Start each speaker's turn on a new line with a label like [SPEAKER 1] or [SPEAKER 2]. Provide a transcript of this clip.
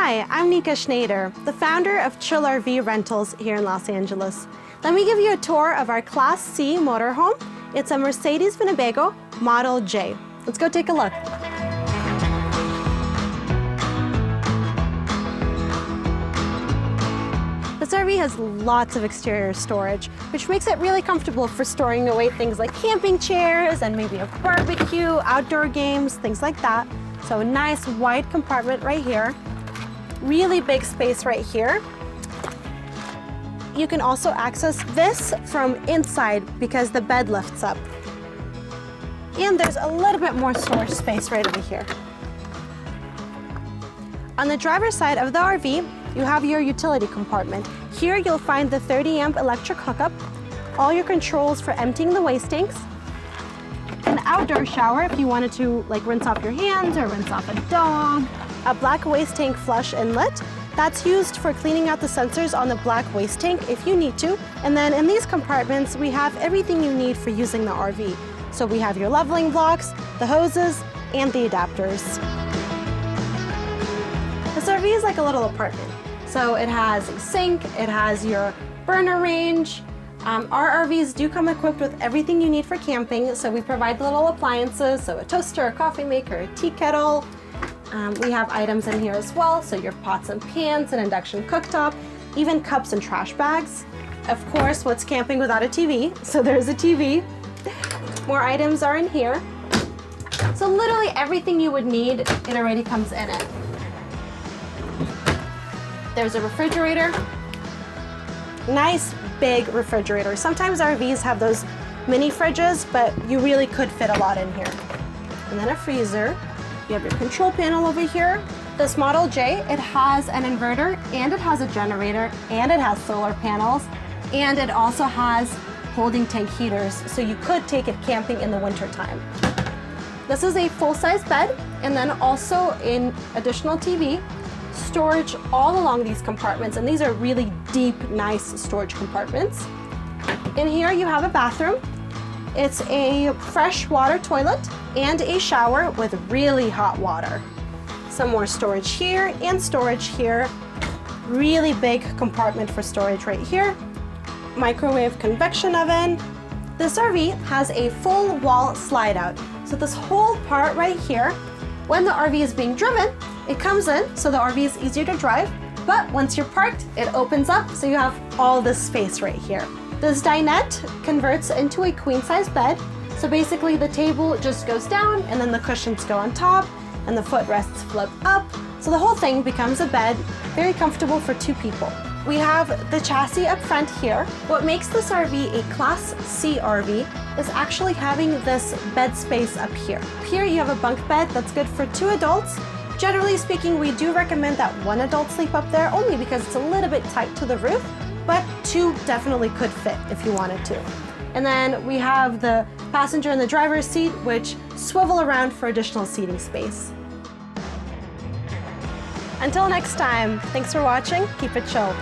[SPEAKER 1] Hi, I'm Nika Schneyder, the founder of Chill RV Rentals here in Los Angeles. Let me give you a tour of our Class C motorhome. It's a Mercedes Winnebago Model J. Let's go take a look. This RV has lots of exterior storage, which makes it really comfortable for storing away things like camping chairs and maybe a barbecue, outdoor games, things like that. So a nice wide compartment right here. Really big space right here. You can also access this from inside because the bed lifts up. And there's a little bit more storage space right over here. On the driver's side of the RV, you have your utility compartment. Here you'll find the 30 amp electric hookup, all your controls for emptying the waste tanks, an outdoor shower if you wanted to rinse off your hands or rinse off a dog, a black waste tank flush inlet. That's used for cleaning out the sensors on the black waste tank if you need to. And then in these compartments, we have everything you need for using the RV. So we have your leveling blocks, the hoses, and the adapters. This RV is like a little apartment. So it has a sink, it has your burner range. Our RVs do come equipped with everything you need for camping. So we provide little appliances, so a toaster, a coffee maker, a tea kettle. We have items in here as well, so your pots and pans, an induction cooktop, even cups and trash bags. Of course, what's camping without a TV? So there's a TV. More items are in here. So literally everything you would need, it already comes in it. There's a refrigerator. Nice big refrigerator. Sometimes RVs have those mini fridges, but you really could fit a lot in here. And then a freezer. You have your control panel over here. This Model J, it has an inverter, and it has a generator, and it has solar panels, and it also has holding tank heaters, so you could take it camping in the winter time. This is a full-size bed, and then also an additional TV, storage all along these compartments, and these are really deep, nice storage compartments. In here you have a bathroom. It's a fresh water toilet and a shower with really hot water. Some more storage here and storage here. Really big compartment for storage right here. Microwave convection oven. This RV has a full wall slide out. So this whole part right here, when the RV is being driven, it comes in so the RV is easier to drive. But once you're parked, it opens up so you have all this space right here. This dinette converts into a queen-size bed. So basically the table just goes down and then the cushions go on top and the footrests flip up. So the whole thing becomes a bed, very comfortable for 2 people. We have the chassis up front here. What makes this RV a Class C RV is actually having this bed space up here. Here you have a bunk bed that's good for 2 adults. Generally speaking, we do recommend that 1 adult sleep up there only because it's a little bit tight to the roof, but 2 definitely could fit if you wanted to. And then we have the passenger and the driver's seat, which swivel around for additional seating space. Until next time, thanks for watching. Keep it chill.